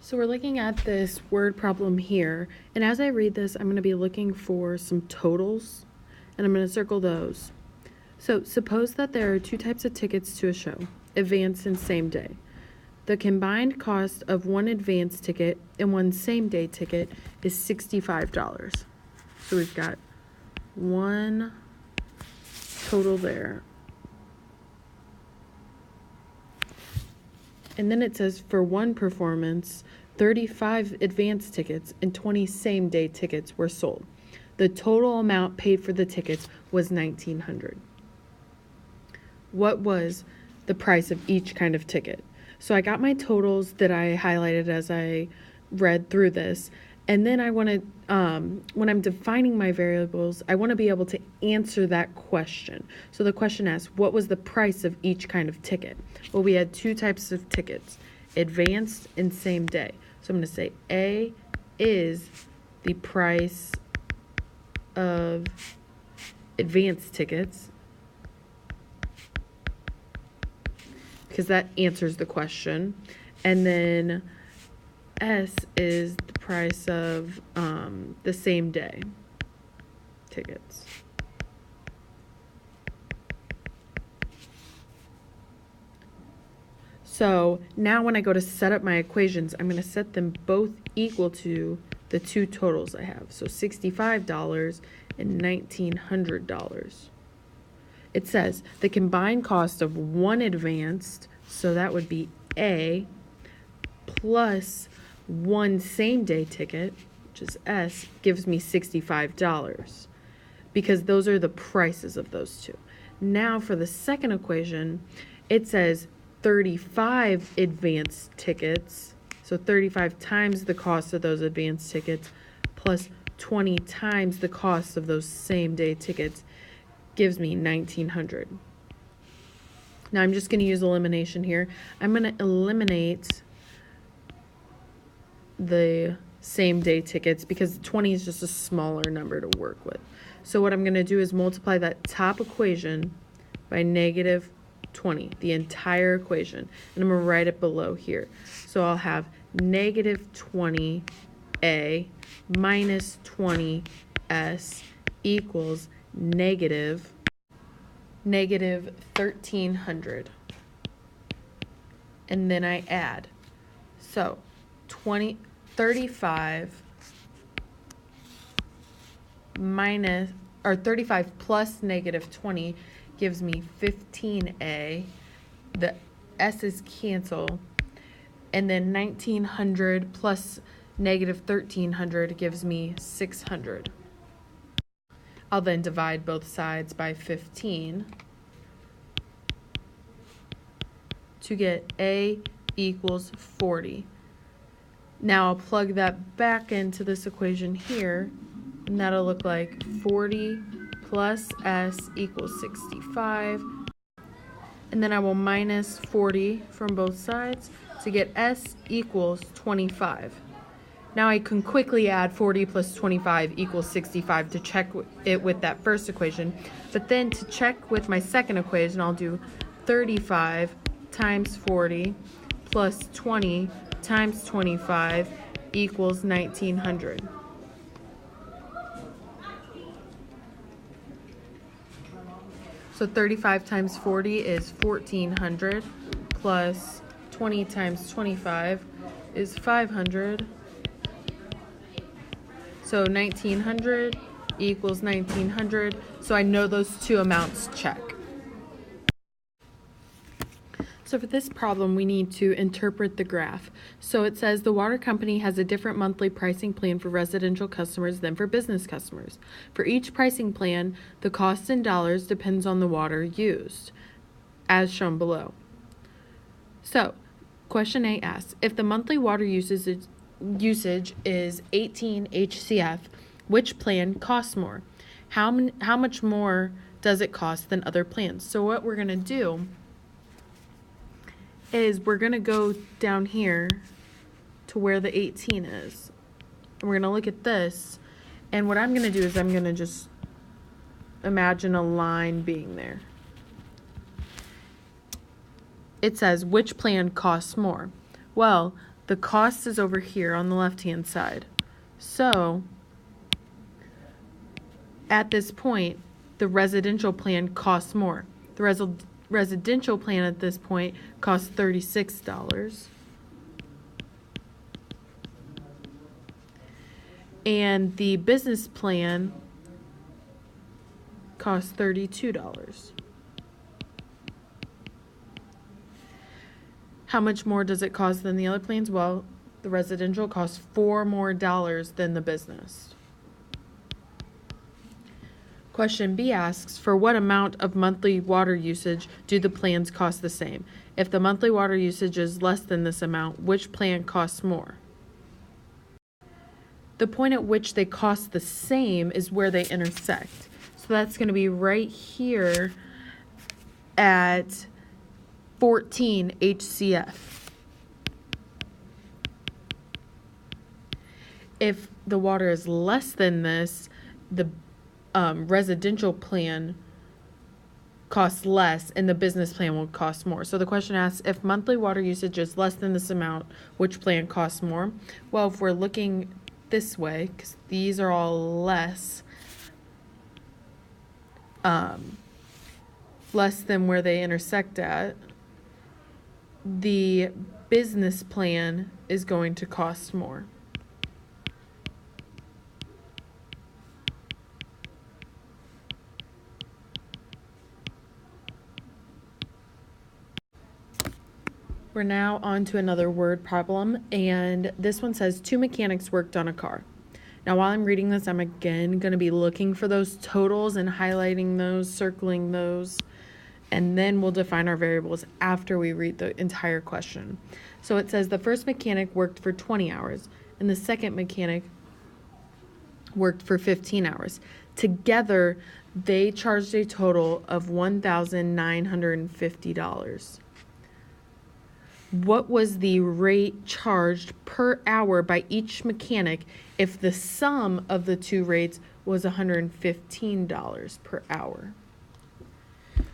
So we're looking at this word problem here, and as I read this, I'm going to be looking for some totals, and I'm going to circle those. So suppose that there are two types of tickets to a show, advance and same day. The combined cost of one advance ticket and one same day ticket is $65. So we've got one total there. And then it says for one performance, 35 advance tickets and 20 same day tickets were sold. The total amount paid for the tickets was $1,900. What was the price of each kind of ticket? So I got my totals that I highlighted as I read through this. And then I want to, when I'm defining my variables, I want to be able to answer that question. So the question asks, what was the price of each kind of ticket? Well, we had two types of tickets, advanced and same day. So I'm going to say A is the price of advanced tickets, because that answers the question. And then S is the price of the same day tickets. So now when I go to set up my equations, I'm going to set them both equal to the two totals I have. So $65 and $1,900. It says the combined cost of one advanced, so that would be A, plus one same day ticket, which is S, gives me $65, because those are the prices of those two. Now for the second equation, it says 35 advanced tickets, so 35 times the cost of those advanced tickets plus 20 times the cost of those same day tickets gives me $1,900. Now I'm just going to use elimination here. I'm going to eliminate the same day tickets because 20 is just a smaller number to work with. So what I'm going to do is multiply that top equation by negative 20, the entire equation, and I'm going to write it below here. So I'll have negative 20A minus 20S equals negative 1,300. And then I add. So 35 plus negative 20 gives me 15A. The S's cancel. And then 1,900 plus negative 1,300 gives me 600. I'll then divide both sides by 15 to get A equals 40. Now I'll plug that back into this equation here, and that'll look like 40 plus S equals 65. And then I will minus 40 from both sides to get S equals 25. Now I can quickly add 40 plus 25 equals 65 to check it with that first equation. But then to check with my second equation, I'll do 35 times 40 plus 20 times 25 equals 1,900. So 35 times 40 is 1,400 plus 20 times 25 is 500. So 1,900 equals 1,900. So I know those two amounts check. So for this problem, we need to interpret the graph. So it says the water company has a different monthly pricing plan for residential customers than for business customers. For each pricing plan, the cost in dollars depends on the water used, as shown below. So question A asks, if the monthly water usage is 18 HCF, which plan costs more? How much more does it cost than other plans? So what we're going to do is we're going to go down here to where the 18 is. And we're going to look at this. And what I'm going to do is I'm going to just imagine a line being there. It says, which plan costs more? Well, The cost is over here on the left-hand side. So at this point, the residential plan costs more. The residential plan at this point costs $36. And the business plan costs $32. How much more does it cost than the other plans? Well, the residential costs $4 more than the business. Question B asks, for what amount of monthly water usage do the plans cost the same? If the monthly water usage is less than this amount, which plan costs more? The point at which they cost the same is where they intersect. So that's going to be right here at 14 HCF. If the water is less than this, the residential plan costs less and the business plan will cost more. So the question asks, if monthly water usage is less than this amount, which plan costs more? Well, if we're looking this way, because these are all less than where they intersect at, the business plan is going to cost more. We're now on to another word problem, and this one says 2 mechanics worked on a car. Now while I'm reading this, I'm again going to be looking for those totals and highlighting those, circling those, and then we'll define our variables after we read the entire question. So it says the first mechanic worked for 20 hours and the second mechanic worked for 15 hours. Together, they charged a total of $1,950. What was the rate charged per hour by each mechanic if the sum of the two rates was $115 per hour?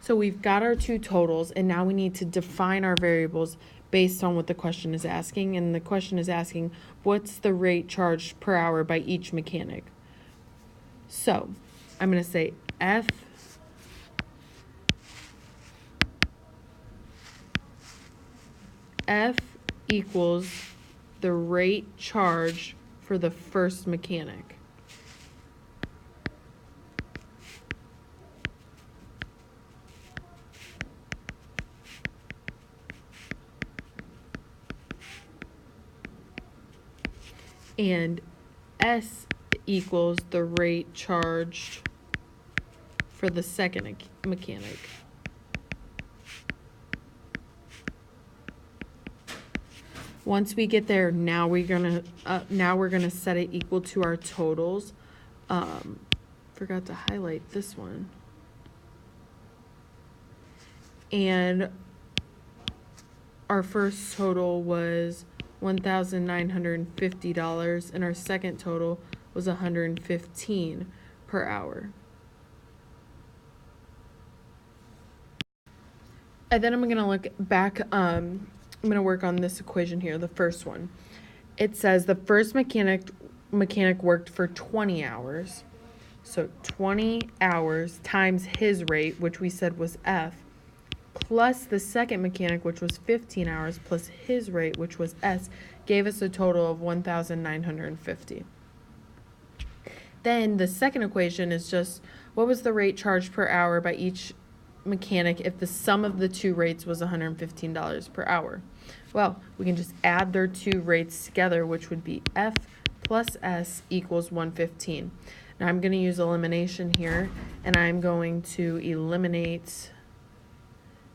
So we've got our two totals, and now we need to define our variables based on what the question is asking. And the question is asking, what's the rate charged per hour by each mechanic? So I'm going to say F equals the rate charge for the first mechanic. And S equals the rate charged for the second mechanic. Once we get there, now we're gonna set it equal to our totals. Forgot to highlight this one. And our first total was $1,950, and our second total was $115 per hour. And then I'm going to look back, I'm going to work on this equation here, the first one. It says the first mechanic worked for 20 hours. So 20 hours times his rate, which we said was F, plus the second mechanic, which was 15 hours, plus his rate, which was S, gave us a total of $1,950. Then the second equation is just what was the rate charged per hour by each mechanic if the sum of the two rates was $115 per hour? Well, we can just add their two rates together, which would be F plus S equals 115. Now I'm going to use elimination here, and I'm going to eliminate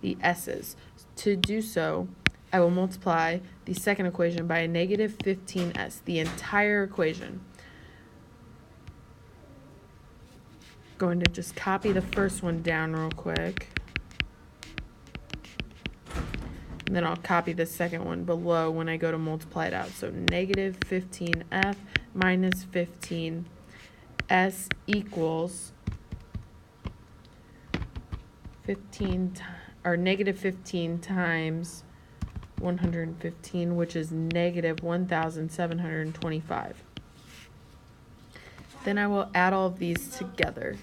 the S's. To do so, I will multiply the second equation by a negative 15S, the entire equation. Going to just copy the first one down real quick. And then I'll copy the second one below when I go to multiply it out. So negative 15F minus 15S equals 15 or negative 15 times 115, which is negative 1,725. Then I will add all of these together.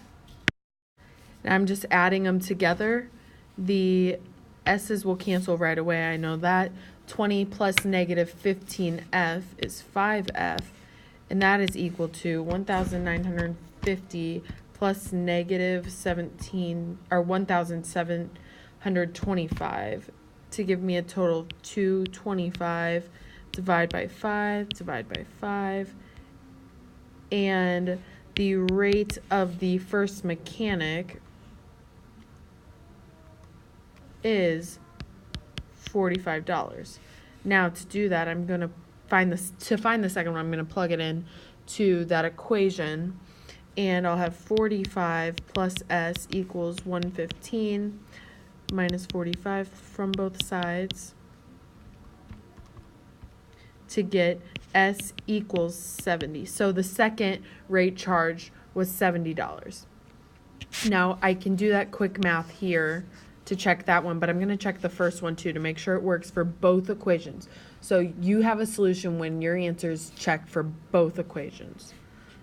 And I'm just adding them together. The S's will cancel right away, I know that. 20 plus negative 15F is 5F, and that is equal to 1,950 plus negative 17, or 1,725, to give me a total of 225. Divide by 5, divide by 5. And the rate of the first mechanic is $45. Now to do that, I'm going to find the second one, I'm going to plug it in to that equation, and I'll have 45 plus S equals 115 minus 45 from both sides to get S equals 70. So the second rate charge was $70. Now I can do that quick math here to check that one, but I'm going to check the first one too to make sure it works for both equations. So you have a solution when your answers check for both equations.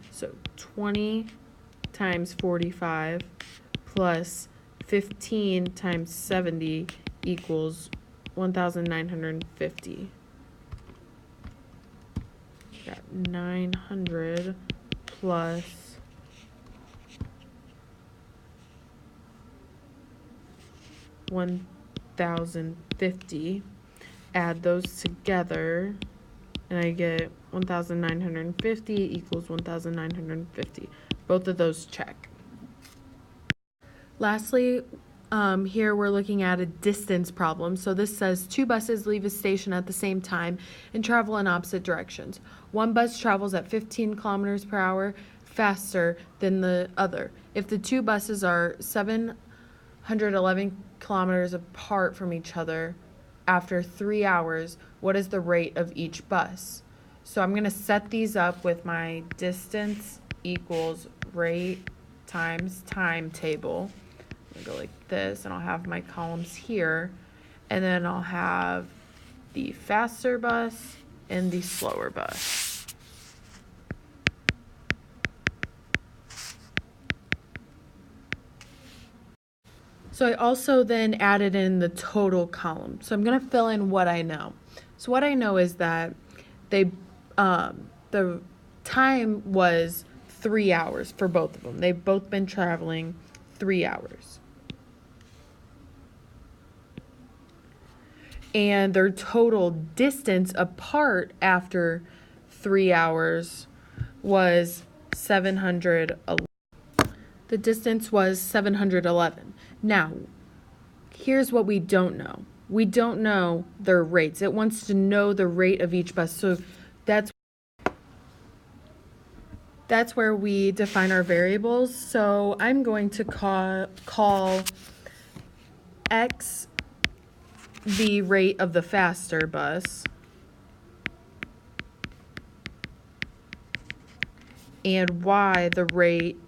So 20 times 45 plus 15 times 70 equals 1,950. Got 900 plus 1,050. Add those together, and I get 1,950 equals 1,950. Both of those check. Lastly, here we're looking at a distance problem. So this says 2 buses leave a station at the same time and travel in opposite directions. One bus travels at 15 kilometers per hour faster than the other. If the 2 buses are 711 kilometers apart from each other after 3 hours, what is the rate of each bus? So I'm going to set these up with my distance equals rate times time table. I'm going to go like this, and I'll have my columns here, and then I'll have the faster bus and the slower bus. So I also then added in the total column. So I'm going to fill in what I know. So what I know is that the time was 3 hours for both of them. They've both been traveling 3 hours. And their total distance apart after 3 hours was 711. The distance was 711. Now, here's what we don't know. We don't know their rates. It wants to know the rate of each bus. So that's where we define our variables. So I'm going to call X the rate of the faster bus and Y the rate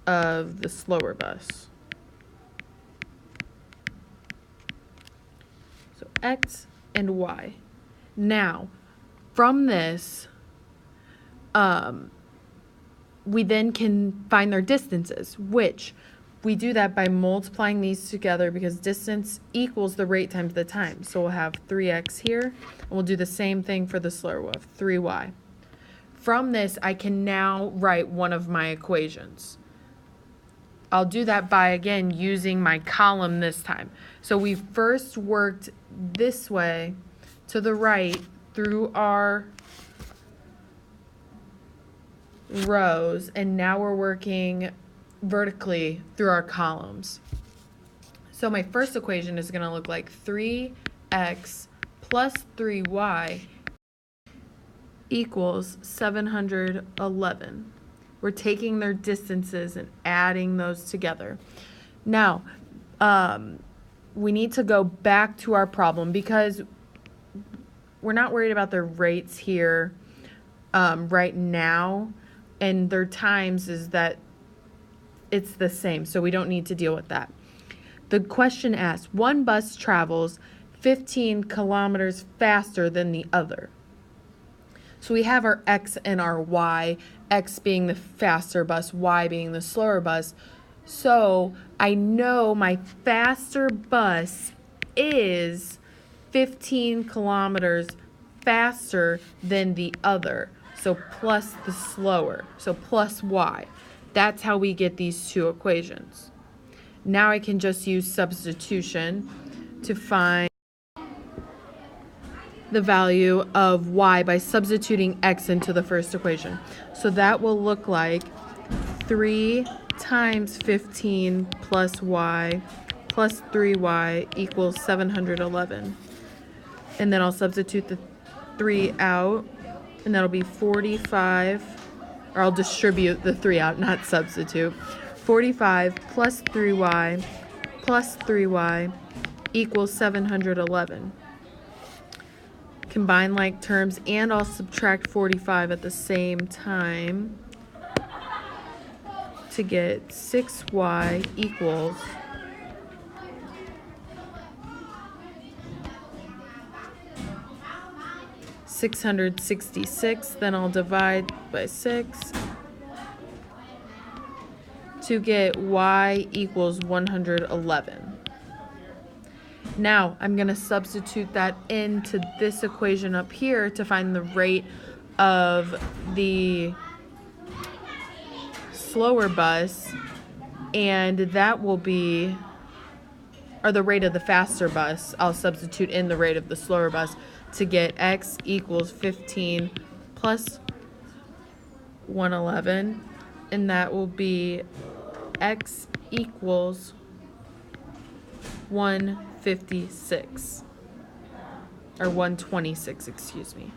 of the slower bus. So X and Y. Now, from this, we then can find their distances, which we do that by multiplying these together because distance equals the rate times the time. So we'll have 3x here, and we'll do the same thing for the slower one, 3y. From this, I can now write one of my equations. I'll do that by, again, using my column this time. So we first worked this way to the right through our rows, and now we're working vertically through our columns. So my first equation is going to look like 3x plus 3y equals 711. We're taking their distances and adding those together. Now, we need to go back to our problem because we're not worried about their rates here right now, and their times is that it's the same, so we don't need to deal with that. The question asks, one bus travels 15 kilometers faster than the other. So we have our X and our Y, X being the faster bus, Y being the slower bus. So I know my faster bus is 15 kilometers faster than the other. So plus the slower, so plus Y. That's how we get these two equations. Now I can just use substitution to find the value of Y by substituting X into the first equation. So that will look like 3 times 15 plus Y plus 3Y equals 711. And then I'll substitute the 3 out, and that'll be 45, or I'll distribute the 3 out, not substitute. 45 plus 3Y plus 3Y equals 711. Combine like terms, and I'll subtract 45 at the same time to get 6Y equals 666. Then I'll divide by 6 to get Y equals 111. Now I'm going to substitute that into this equation up here to find the rate of the slower bus, and that will be, or the rate of the faster bus. I'll substitute in the rate of the slower bus to get X equals 15 plus 111, and that will be X equals 156, or 126, excuse me.